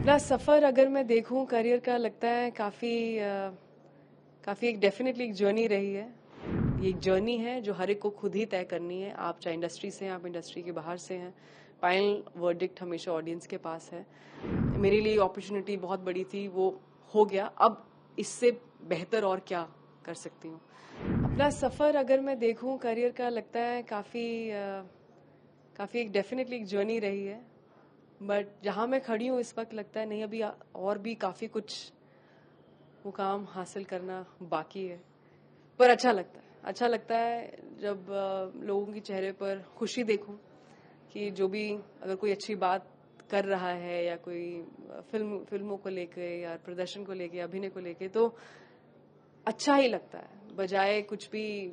अपना सफ़र अगर मैं देखूं करियर का, लगता है काफ़ी एक डेफिनेटली एक जर्नी रही है। ये एक जर्नी है जो हर एक को खुद ही तय करनी है। आप चाहे इंडस्ट्री से हैं, आप इंडस्ट्री के बाहर से हैं, फाइनल वर्डिक्ट हमेशा ऑडियंस के पास है। मेरे लिए अपॉर्चुनिटी बहुत बड़ी थी, वो हो गया। अब इससे बेहतर और क्या कर सकती हूँ। अपना सफ़र अगर मैं देखूं करियर का, लगता है काफ़ी एक डेफिनेटली एक जर्नी रही है। बट जहाँ मैं खड़ी हूँ इस वक्त, लगता है नहीं, अभी और भी काफ़ी कुछ मुकाम हासिल करना बाकी है। पर अच्छा लगता है जब लोगों के चेहरे पर खुशी देखूं कि जो भी अगर कोई अच्छी बात कर रहा है, या कोई फिल्मों को लेके या प्रदर्शन को लेके, अभिनय को लेके, तो अच्छा ही लगता है, बजाय कुछ भी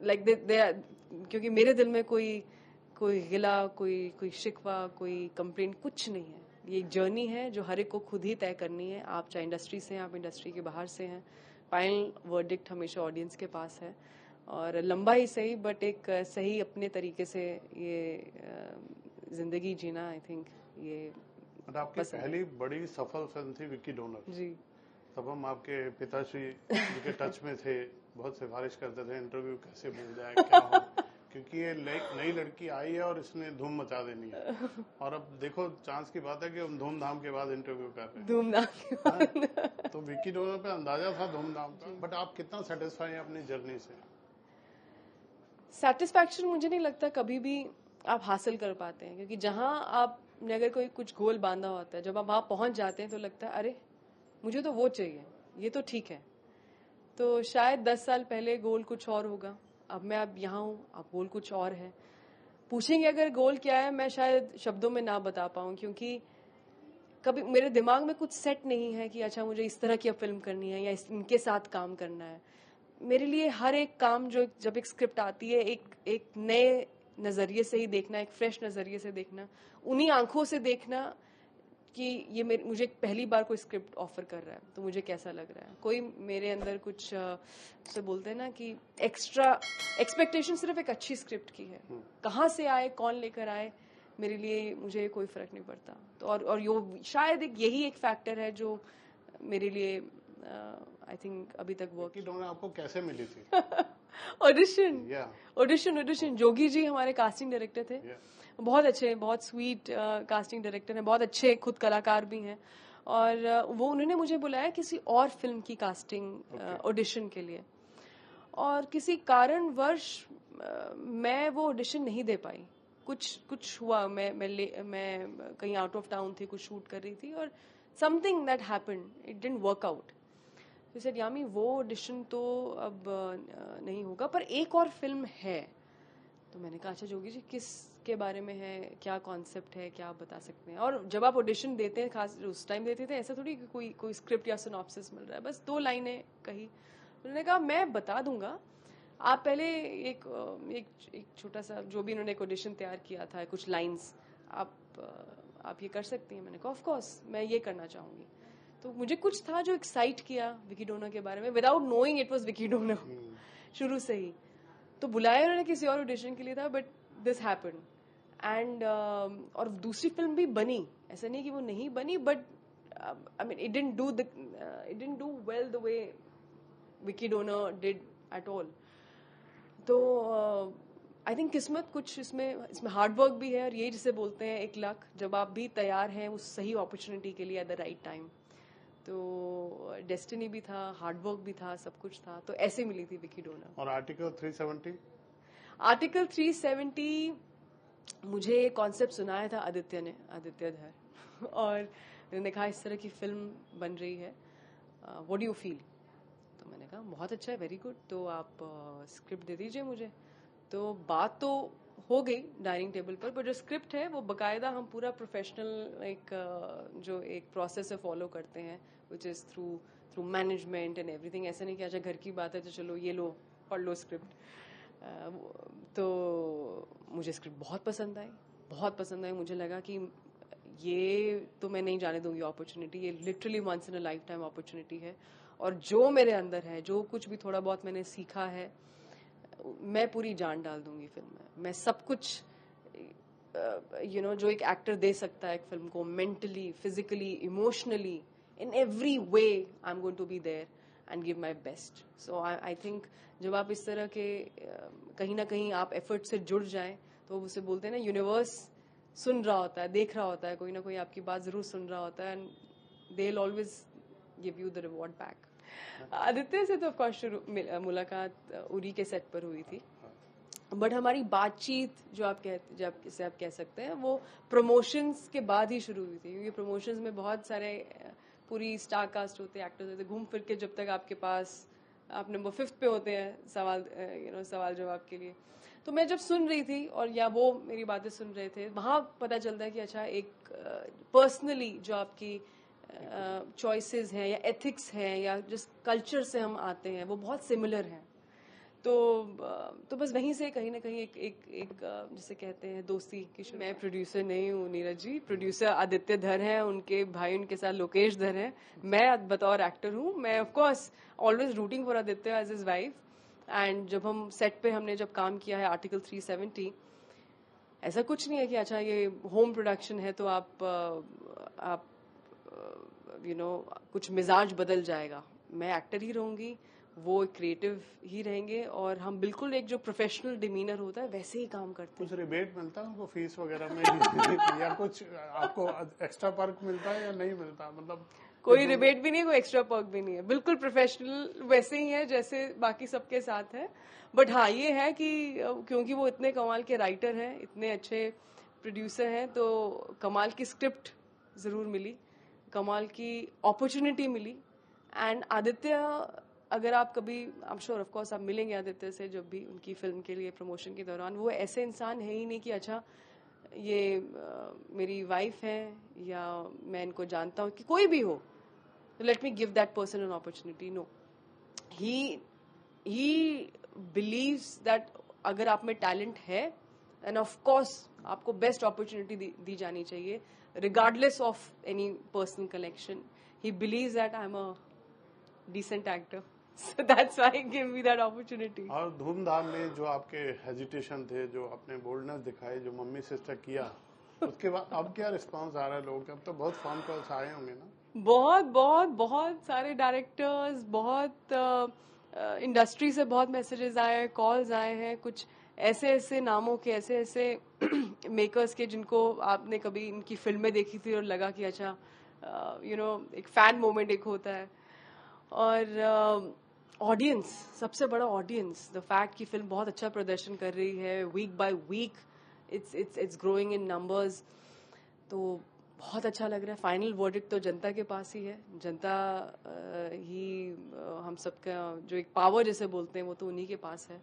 लाइक क्योंकि मेरे दिल में कोई गिला, कोई शिकवा, कोई कंप्लेंट कुछ नहीं है। ये एक जर्नी है जो हर एक को खुद ही तय करनी है। आप चाहे इंडस्ट्री से हैं, आप इंडस्ट्री के बाहर से हैं, फाइनल वर्डिक्ट हमेशा ऑडियंस के पास है। और लंबा ही सही, बट एक सही अपने तरीके से ये जिंदगी जीना, आई थिंक ये आपकी पहली बड़ी सफल फिल्म थी विक्की डोनर जी। तब हम आपके पिताश्री जी के टच में थे, बहुत सिफारिश करते थे इंटरव्यू कैसे मिल जाए, क्या हो, क्योंकि ये नई लड़की आई है और इसने धूम मचा देनी है। और अब देखो, चांस की बात है कि हम धूमधाम के बाद इंटरव्यू कर रहे हैं। धूमधाम के बाद। तो विक्की डोनर पे अंदाजा था धूमधाम का, बट आप कितना सेटिस्फाई हैं अपनी जर्नी से? सेटिस्फैक्शन मुझे नहीं लगता कभी भी आप हासिल कर पाते हैं, क्योंकि जहां आपने अगर कोई कुछ गोल बांधा होता है, जब आप वहां पहुंच जाते हैं तो लगता है अरे मुझे तो वो चाहिए, ये तो ठीक है। तो शायद 10 साल पहले गोल कुछ और होगा, अब मैं अब यहाँ हूँ, अब गोल कुछ और है। पूछेंगे अगर गोल क्या है, मैं शायद शब्दों में ना बता पाऊँ, क्योंकि कभी मेरे दिमाग में कुछ सेट नहीं है कि अच्छा मुझे इस तरह की अब फिल्म करनी है या इनके साथ काम करना है। मेरे लिए हर एक काम, जो जब एक स्क्रिप्ट आती है, एक नए नजरिए से ही देखना, एक फ्रेश नजरिए से देखना, उन्हीं आंखों से देखना कि ये मुझे पहली बार कोई स्क्रिप्ट ऑफर कर रहा है तो मुझे कैसा लग रहा है। कोई मेरे अंदर कुछ से बोलते हैं ना कि एक्स्ट्रा एक्सपेक्टेशन सिर्फ एक अच्छी स्क्रिप्ट की है, कहाँ से आए, कौन लेकर आए, मेरे लिए मुझे कोई फर्क नहीं पड़ता। तो और यो शायद यही एक फैक्टर है जो मेरे लिए आई थिंक अभी तक विक्की डोनर आपको कैसे मिली थी? ऑडिशन जोगी जी हमारे कास्टिंग डायरेक्टर थे। बहुत अच्छे, बहुत स्वीट कास्टिंग डायरेक्टर हैं, बहुत अच्छे खुद कलाकार भी हैं। और वो उन्होंने मुझे बुलाया किसी और फिल्म की कास्टिंग ऑडिशन के लिए, और किसी कारणवश मैं वो ऑडिशन नहीं दे पाई। कुछ हुआ, मैं कहीं आउट ऑफ टाउन थी, कुछ शूट कर रही थी, और something that happened, it didn't work out. तो सेड यामी वो ऑडिशन तो अब नहीं होगा, पर एक और फिल्म है। तो मैंने कहा अच्छा जोगी जी, किस के बारे में है, क्या कॉन्सेप्ट है, क्या आप बता सकते हैं। और जब आप ऑडिशन देते हैं, खास उस टाइम देते थे, ऐसा थोड़ी कि कोई स्क्रिप्ट या सिनॉप्सिस मिल रहा है, बस 2 लाइनें कही। उन्होंने कहा मैं बता दूंगा, आप पहले एक छोटा सा, जो भी उन्होंने एक ऑडिशन तैयार किया था, कुछ लाइंस, आप ये कर सकती हैं। मैंने कहा ऑफ कोर्स मैं ये करना चाहूंगी। तो मुझे कुछ था जो एक्साइट किया विकी डोनर के बारे में, without knowing it was Vicky donor शुरू से ही। तो बुलाया उन्होंने किसी और ऑडिशन के लिए था, बट दिस हैपेंड एंड और दूसरी फिल्म भी बनी, ऐसा नहीं कि वो नहीं बनी, but I mean it didn't do well the way Vicky donor did at all. तो आई थिंक किस्मत कुछ इसमें हार्ड वर्क भी है, और ये जिसे बोलते हैं 1 लाख, जब आप भी तैयार हैं उस सही अपॉर्चुनिटी के लिए एट द राइट टाइम। तो डेस्टिनी भी था, हार्ड वर्क भी था, सब कुछ था, तो ऐसे मिली थी विकी डोनर। और आर्टिकल 370? आर्टिकल 370 मुझे कॉन्सेप्ट सुनाया था आदित्य धर और उन्होंने कहा इस तरह की फिल्म बन रही है, व्हाट डू यू फील। तो मैंने कहा बहुत अच्छा है, वेरी गुड, तो आप स्क्रिप्ट दे दीजिए मुझे। तो बात तो हो गई डाइनिंग टेबल पर जो स्क्रिप्ट है वो बकायदा हम पूरा प्रोफेशनल जो एक प्रोसेस है फॉलो करते हैं, which is through management and everything. ऐसा नहीं कि अच्छा घर की बात है तो चलो ये लो पढ़ लो स्क्रिप्ट। तो मुझे स्क्रिप्ट बहुत पसंद आई। मुझे लगा कि ये तो मैं नहीं जाने दूंगी अपॉर्चुनिटी, ये literally once in a lifetime opportunity है। और जो मेरे अंदर है, जो कुछ भी थोड़ा बहुत मैंने सीखा है, मैं पूरी जान डाल दूंगी फिल्म में। मैं सब कुछ जो एक एक्टर दे सकता है एक फिल्म को, mentally, physically, emotionally, in every way I am going to be there and give my best. So I think जब आप इस तरह के कहीं ना कहीं आप एफर्ट से जुड़ जाएं, तो उसे बोलते हैं ना, यूनिवर्स सुन रहा होता है, देख रहा होता है, कोई ना कोई आपकी बात जरूर सुन रहा होता है, and they will always give you the reward back. Aditya से तो ऑफकोर्स मुलाकात उरी के सेट पर हुई थी, बट हमारी बातचीत जिसे आप कह सकते हैं, वो प्रमोशंस के बाद ही शुरू हुई थी, क्योंकि प्रमोशंस में बहुत सारे पूरी स्टार कास्ट होते हैं, एक्टर्स होते हैं, घूम फिर के जब तक आपके पास आप नंबर 5 पे होते हैं सवाल जवाब के लिए. तो मैं जब सुन रही थी और या वो मेरी बातें सुन रहे थे, वहां पता चलता है कि अच्छा एक पर्सनली जो आपकी चॉइसेस हैं या एथिक्स हैं या जिस कल्चर से हम आते हैं वो बहुत सिमिलर हैं. तो बस वहीं से कहीं ना कहीं एक जिसे कहते हैं दोस्ती की. मैं प्रोड्यूसर नहीं हूँ नीरज जी, प्रोड्यूसर आदित्य धर हैं, उनके भाई उनके साथ लोकेश धर हैं. मैं बतौर एक्टर हूँ. मैं of course always rooting for Aditya as his wife. And जब हम सेट पे हमने जब काम किया है आर्टिकल 370, ऐसा कुछ नहीं है कि अच्छा ये होम प्रोडक्शन है तो आप कुछ मिजाज बदल जाएगा. मैं एक्टर ही रहूंगी, वो क्रिएटिव ही रहेंगे, और हम बिल्कुल एक जो प्रोफेशनल डिमीनर होता है वैसे ही काम करते हैं. कुछ रिबेट मिलता है उनको फीस वगैरह में या कुछ आपको एक्स्ट्रा पर्क मिलता है या नहीं मिलता? मतलब कोई रिबेट भी नहीं, कोई एक्स्ट्रा पर्क भी नहीं है, बिल्कुल प्रोफेशनल वैसे ही है जैसे बाकी सबके साथ है. बट हाँ ये है कि क्योंकि वो इतने कमाल के राइटर हैं, इतने अच्छे प्रोड्यूसर हैं, तो कमाल की स्क्रिप्ट जरूर मिली, कमाल की अपॉर्चुनिटी मिली. एंड आदित्य, अगर आप कभी, I am sure of course आप मिलेंगे आदित्य से जब भी उनकी फिल्म के लिए प्रमोशन के दौरान, वो ऐसे इंसान है ही नहीं कि अच्छा ये मेरी वाइफ है या मैं इनको जानता हूँ, कि कोई भी हो let me give that person an opportunity. No, he believes that अगर आप में टैलेंट है एंड ऑफ कोर्स आपको बेस्ट अपॉर्चुनिटी दी जानी चाहिए regardless of any personal connection. He believes that I'm a decent actor, so that's why he gave me that opportunity. और धूमधाम में जो आपके हेजिटेशन थे, जो आपने बोल्डनेस दिखाई, जो मम्मी सिस्टर किया, उसके बाद अब क्या रिस्पांस आ रहा है लोगों का? अब तो बहुत फोन कॉल्स आए होंगे ना? बहुत सारे डायरेक्टर्स, बहुत इंडस्ट्री से बहुत मैसेजेस आए, कॉल्स आए हैं, कुछ ऐसे नामों के, ऐसे मेकर्स के जिनको आपने कभी इनकी फिल्में देखी थी और लगा कि अच्छा एक फैन मोमेंट एक होता है. और ऑडियंस, सबसे बड़ा ऑडियंस, द फैक्ट कि फिल्म बहुत अच्छा प्रदर्शन कर रही है, week by week it's growing in numbers, तो बहुत अच्छा लग रहा है. फाइनल वर्डिक्ट तो जनता के पास ही है. जनता ही हम सबका जो एक पावर जैसे बोलते हैं वो तो उन्हीं के पास है.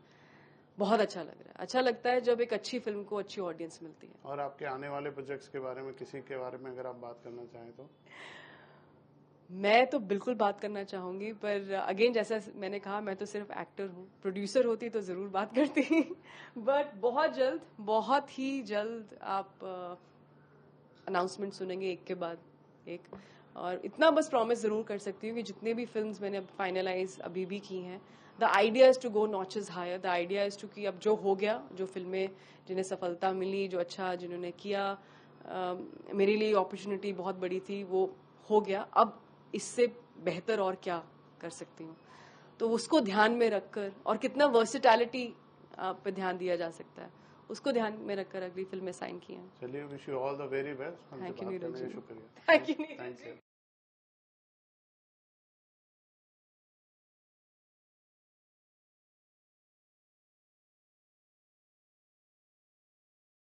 बहुत अच्छा लग रहा है. अच्छा लगता है जब एक अच्छी फिल्म को अच्छी ऑडियंस मिलती है. और आपके आने वाले प्रोजेक्ट्स के बारे में, किसी के बारे में अगर आप बात करना चाहें तो? मैं तो बिल्कुल बात करना चाहूंगी, पर अगेन जैसा मैंने कहा, मैं तो सिर्फ एक्टर हूँ. प्रोड्यूसर होती तो जरूर बात करती, बट बहुत ही जल्द आप अनाउंसमेंट सुनेंगे एक के बाद एक. और इतना बस प्रॉमिस जरूर कर सकती हूँ कि जितने भी फिल्म्स मैंने अब फाइनलाइज अभी भी की हैं, the idea is to go notches higher. The idea is to कि अब जो हो गया, जो फिल्में जिन्हें सफलता मिली, जो अच्छा जिन्होंने किया, मेरे लिए अपॉर्चुनिटी बहुत बड़ी थी, वो हो गया. अब इससे बेहतर और क्या कर सकती हूँ, तो उसको ध्यान में रखकर, और कितना वर्सेटैलिटी पे ध्यान दिया जा सकता है, उसको ध्यान में रखकर अगली फिल्में साइन की हैं. चलिए, wish you all the very best. Thank you Neeraj ji. शुक्रिया. Thank you.